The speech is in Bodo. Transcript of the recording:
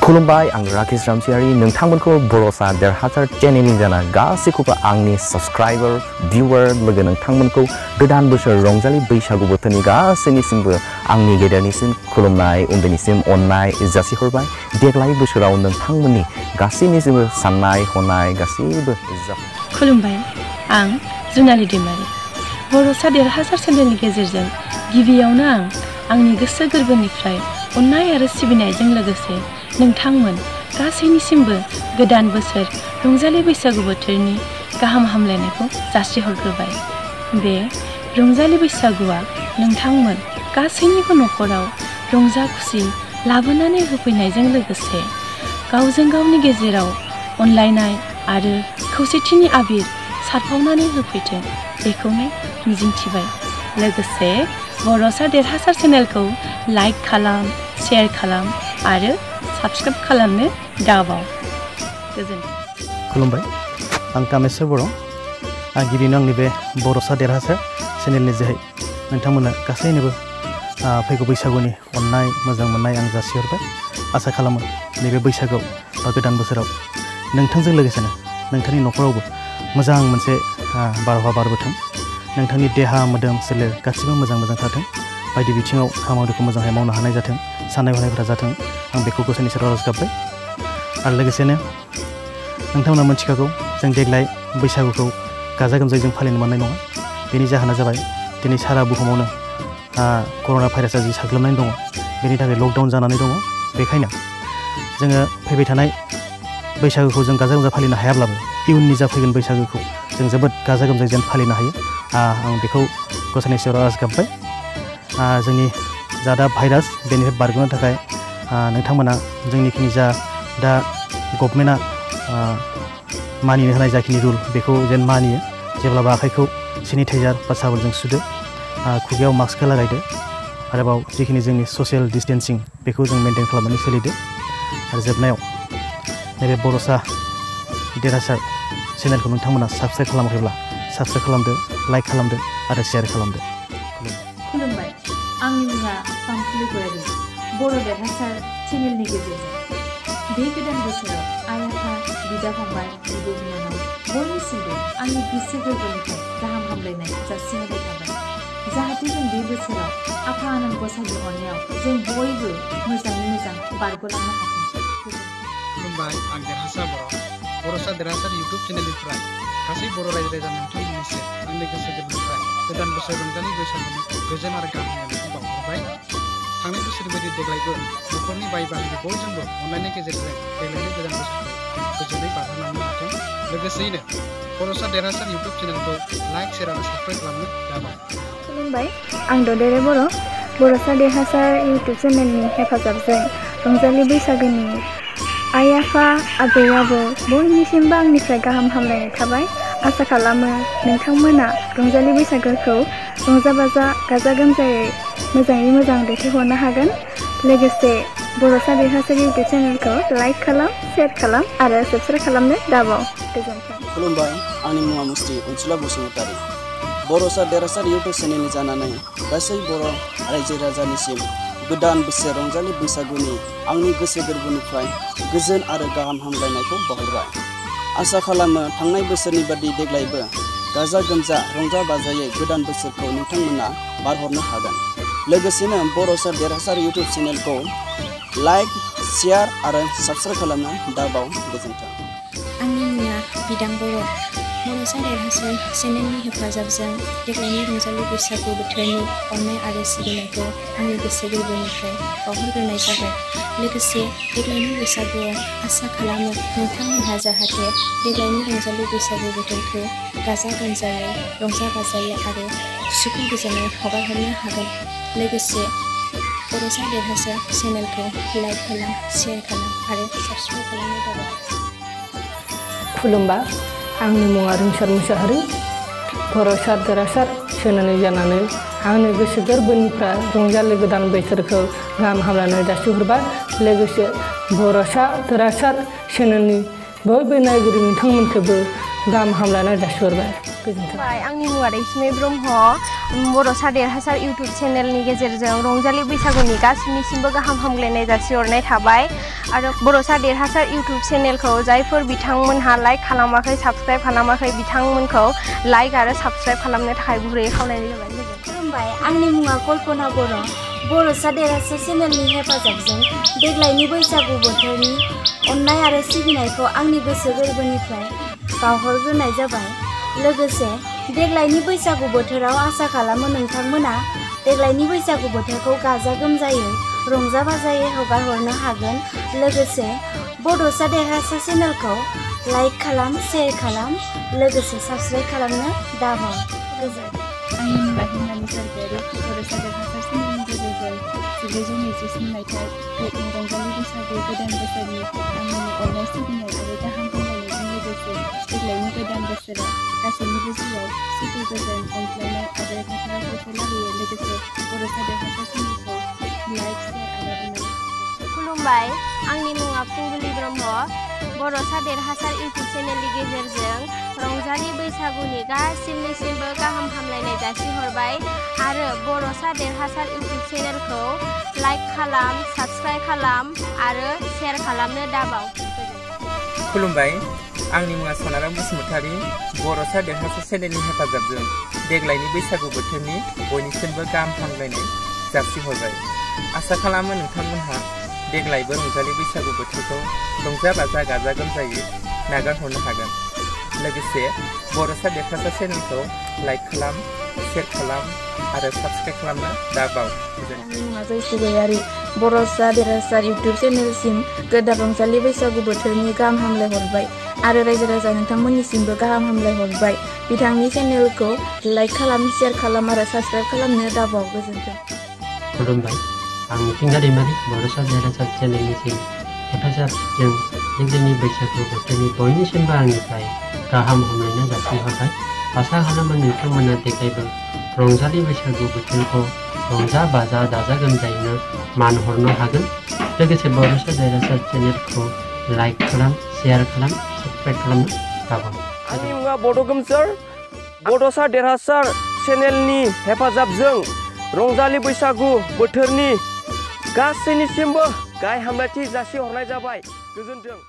खुलुमबाय आं राकेश रामसियारि नोंथांमोनखौ बर'सा देरहासार चेनेलनि जाना गासैखौबो आंनि साबस्क्राइबार भिउअर लोगो नोंथांमोनखौ गोदान बोसोर रंजालि बैसागु बोथोरनि गासैनिसिमबो आंनि गेदेरनिसिम खुलुमनाय उन्दैनिसिम अननाय जासिहरबाय देग्लाय बोसोराव नोंथांमोननि गासैनिसिमबो साननाय हनाय गासैबो खुलुमबाय आं जुनालि दैमारि बर'सा देरहासार चेनेलनि गेजेरजों गिबियावनो आंनि गोसो गोरबोनिफ्राय अननाय आरो सिबिनायजों लोगोसे नोंथांमोन गासैनिसिमबो गोदान बोसोर रंजालि बैसागु बोथोरनि गाहाम हामलायनायखौ जासिहरग्रोबाय। बे रंजालि बैसागुआ नोंथांमोन गासैनिबो न'खराव रंजा खुसि लाबोनानै होफैनायजों लोगोसे गावजों गावनि गेजेराव अनलायनाय आरो खौसेथिनि आबिर सारफावनानै होफैथों बेखौनो मिजिंथिबाय। लोगोसे बर'सा देरहासार चेनेलखौ लाइक खालाम, शेयार खालाम आरो साबस्क्राइब खालामनो दाबाव। गोजोन्थों। खुलुमबाय आं कामेस्वर बर' आं गिबियावनो आंनि बे बर'सा देरहासार चेनेलनि जोहै नोंथांमोननो गासैनोबो फैगौ बैसागुनि अननाय मोजां मोननाय आं जासिहरबाय। आसा खालामो नैबे बैसागुआव बा गोदान बोसोराव नोंथांजों लोगोसेनो नोंथांनि न'खरावबो मोजां मोनसे बारहावा बारबोथों। नोंथांनि देहा मोदोम सोलेर गासिबो मोजां थाथों। बायदि बिथिङाव खामानिखौ मोजाङै मावनो हानाय जाथों, साननाय हनायफोरा जाथों। आं बेखौ गसाइनि सेराव आरज गाबबाय। आरो लोगोसेनो नोंथांमोना मिथिखागौ जों देग्लाय बैसागुखौ गाजा गोमजायै जों फालिनो मोननाय नङा। बेनि जाहोना जाबाय दिनै सारा बुहुमावनो कर'ना भाइरासआ जि साग्लोबनानै दङ, बेनि थाखाय लकडाउन जानानै दङ। बेखायनो जोङो फैबाय थानाय बैसागुखौ जों गाजा गोमजा फालिनो हायाब्लाबो इयुननि जा फैगोन बैसागुखौ जों जोबोद गाजा गोमजायै जेन फालिनो हायो आं बेखौ गसाइनि सेराव आरज गाबबाय। जोंनि जा दा भाइरास बेनिफ्राय बारग'नो थाखाय नोंथांमोना जोंनिखिनि जा दा गभर्नमेन्टआ मानिनो होनाय जाखिनि रुल बेखौ जेन मानियो। जेब्लाबो आखाइखौ सेनिटाइजार बा साबोनजों सुदो, खुगायाव मास्कखौ लागायदो, आरोबाव जिखिनि जोंनि ससियेल डिस्टेन्सिं बेखौ जों मेनटेन खालामनानै सोलिदो। आरो जोबनायाव नैबे बर'सा देरहासार चेनेलखौ नोंथांमोना साबस्क्राइब खालामाखैब्ला साबस्क्राइब खालामदो, लाइक खालामदो आरो शेयार खालामदो। खुलुमबाय आंनि मुङा पाम्पुलि गयारि बर' देरहासार चेनेलनि गेजेरजों बे गोदान बोसोराव आइ आफा बिदा फंबाय बिब' बिनानाव बयनिसिमबो आंनि गोसो गोरबोनिफ्राय गाहाम हामलायनाय जासिहरनाय थाबाय। जाहाथे जों बे बोसोराव आफा आनान गसाइनि अननायाव जों बयबो मोजाङै मोजां बारग'लांनो हाथों। खुलुमबाय आं देरहासार बर'सा देरहासार इउटुब चेनेलनिफ्राय गासै बर' रायजो राजा नोंथांमोननिसिम आंनि गोसो गोरबोनिफ्राय गोदान बोसोर रंजालि बैसागुनि गोजोन आरो गाहाम हामलायनायखौ बावहरबाय। थांनाय बोसोरनि बायदि देग्लायबो न'खरनि बाय बाहागि बयजोंबो अनलायनायनि गेजेरजों देग्लायनि गोदान बोसोरखौ गोजोनै बारहोलांनो हाथों। लोगोसेयैनो बर'सा देरहासार इउटुब चेनेलखौ लाइक शेयार आरो साबस्क्राइब खालामनो दाबाव। खुलुमबाय आं ददेरे बर' बर'सा देरहासार इउटुब चेनेलनि हेफाजाबजों रंजालि बैसागुनि आइ आफा आबै आबौ बयनिसिमबो आंनिफ्राय गाहाम हामलायनाय थाबाय। आसा खालामो नोंथांमोना रंजालि बैसागुखौ रंजा बाजा गाजा गोमजायै मोजाङै मोजां दैथायहरनो हागोन। लोगोसे बर'सा देरहासार इउटुब चेनेलखौ लाइक खालाम, शेयार खालाम आरो साबस्क्राइब खालामनो दाबाव। गोजोन्थों। खुलुमबाय आंनि मुङा मुस्रि अनसुला बसुमतारी बर'सा देरहासार इउटुब चेनेलनि जानानै गासै बर' रायजो राजानिसिम गोदान बोसोर रंजालि बैसागुनि आंनि गोसो गोरबोनिफ्राय गोजोन आरो गाहाम हामलायनायखौ बावहरबाय। आसा खालामो थांनाय बोसोरनि बादि देग्लायबो गाजा गोमजा रंजा बाजायै गोदान बोसोरखौ नोंथांमोना बारहरनो हागोन। लोगोसेनो बर'सा देरहासार इउटुब चेनेलखौ लाइक शेयार आरो साबस्क्राइब खालामनो दाबाव। गोजोन्थों। आंनि मुङा बिदां बर' बर'सा देरहासार चेनेलनि हेफाजाबजों देग्लायनि रंजालि बैसागु बोथोरनि अननाय आरो सिबिनायखौ आंनि गोसो गोरबोनिफ्राय बावहरग्रोनाय जाबाय। लोगोसे देग्लायनि बैसागुआव आसा खालामो नोंथांमोनहा जाहाथे देग्लायनि रंजालि बैसागु बोथोरखौ गाजा गोमजायै रंजा बाजायै आरो सुखु गोजोनै हगारहरनो हागोन। लोगोसे बर'सा देरहासार चेनेलखौ लाइक खालाम, शेयार खालाम आरो साबस्क्राइब खालामनो दाबाव। खुलुमबाय आंनि मुङा रिंसार मुसाहारि बर'सा देरहासार चेनेलनि जानानै आंनि गोसो गोरबोनिफ्राय रंजालि गोदान बोसोरखौ गाहाम हामलायनाय जासिहरबाय। लोगोसे बर'सा देरहासार चेनेलनि बयबो नायगिरि नोंथांमोनखौबो गाहाम हामलायनाय जासिहरबाय। गोजोन्थों। आंनि मुङा रैसुमै ब्रह्म बर'सा देरहासार इउटुब चेनेलनि गेजेरजों रंजालि बैसागुनि गासैनिसिमबो गाहाम हामलायनाय जासिहरनाय थाबाय आरो बर'सा देरहासार इउटुब चेनेलखौ जायफोर बिथांमोनहा लाइक खालामाखै साबस्क्राइब खालामाखै बिथांमोनखौ लाइक आरो साबस्क्राइब खालामनो थाखाय गुरैयै खावलायनाय जाबाय। खुलुमबाय, आंनि मुङा कल्पना बर'। बर'सा देरहासार चेनेलनि हेफाजाबजों देग्लायनि बैसागु बोथोरनि अननाय आरो सिबिनायखौ आंनि गोसो गोरबोनिफ्राय बावहरग्रोनाय जाबाय। लोगोसे देग्लायनि बैसागु बोथोराव आसा खालामो नोंथांमोना देग्लायनि बैसागु बोथोरखौ गाजा गोमजायै रंजा बाजायै हगारहरनो हागोन। लोगोसे बड'सा देरहासार चेनेलखौ लाइक खालाम, शेयार खालाम, लोगोसे साबस्क्राइब खालामनो दाबाव। गोजोन्थों। आंनि मुङा हिमानि सरगयारि। बड'सा देरहासार चेनेलनि गेजेरजों 1924 मायथाइ रंजालि बैसागु गोदान बोसोरनि आंनि अननाय सिबिनाय आरो गाहाम हामलायनायजों लोगोसे देग्लायनि गोदान बोसोरा गासैनिबो जिउआव सुखु गोजोन अनज्लायनाय आरो खौसेथि लाबोयो। लोगोसे बड'सा देरहासार चेनेलखौ लाइक, शेयार आरो अननाय। खुलुमबाय, आंनि मुङा फुंबिलि ब्रह्म। बड'सा देरहासार इउटुब चेनेलनि गेजेरजों रंजालि बैसागुनि गासिनिसिमबो गाहाम हामलायनाय जासिहरबाय आरो बड'सा देरहासार इउटुब चेनेलखौ लाइक खालाम, साबस्क्राइब खालाम आरो शेयार खालामनो दाबाव। खुलुमबाय, आंनि मुङा सनाराम बसुमतारी। बड'सा देरहासार चेनेलनि हेफाजाबजों देग्लायनि बैसागु बोथोरनि बयनिसिमबो गाहाम हामलायनाय जासिहरबाय। आसा खालामो नोंथांमोनहा देग्लायबो रंजालि बैसागु बोथोरखौ रंजा बाजा गाजा गोमजायै नागारहरनो हागोन। लोगोसे बड'सा देरहासार चेनेलखौ लाइक खालाम, शेयार खालाम आरो साबस्क्राइब खालामनो दाबाव। आंनि मुङा जयश्री गयारी। बड'सा देरहासार इउटुब चेनेलसिम गोदान रंजालि बैसागु बोथोरनि गाहाम हामलायहरबाय आरो रायजो राजा नोंथांमोननिसिमबो गाहाम हामलायहरबाय। बिथांनि चेनेलखौ लाइक खालाम, शेयार खालाम आरो साबस्क्राइब खालामनो दाबाव। गोजोन्थों। खुलुमबाय, आं मिथिंगा दैमारि। बड'सा देरहासार चेनेलनिसिम हेफाजाबजों देग्लायनि बैसागु बोथोरनि बयनिसिमबो आंनिफ्राय गाहाम हामलायनाय जासिहरबाय। आसा खालामो नोंथांमोना देग्लायबो रंजालि बैसागु बोथोरखौ रंजा बाजा गाजा गोमजायैनो मान हरनो हागोन। लोगोसे बड'सा देरहासार चेनेलखौ लाइक खालाम, शेयार खालाम, साबस्क्राइब खालामनो दाबाव। आंनि मुङा बड' गोमसार। बड'सा देरहासार चेनेलनि हेफाजाबजों रंजालि बैसागु बोथोरनि गासैनिसिमबो गाहाम हामलायथि जासिहरनाय जाबाय। गोजोन्थों।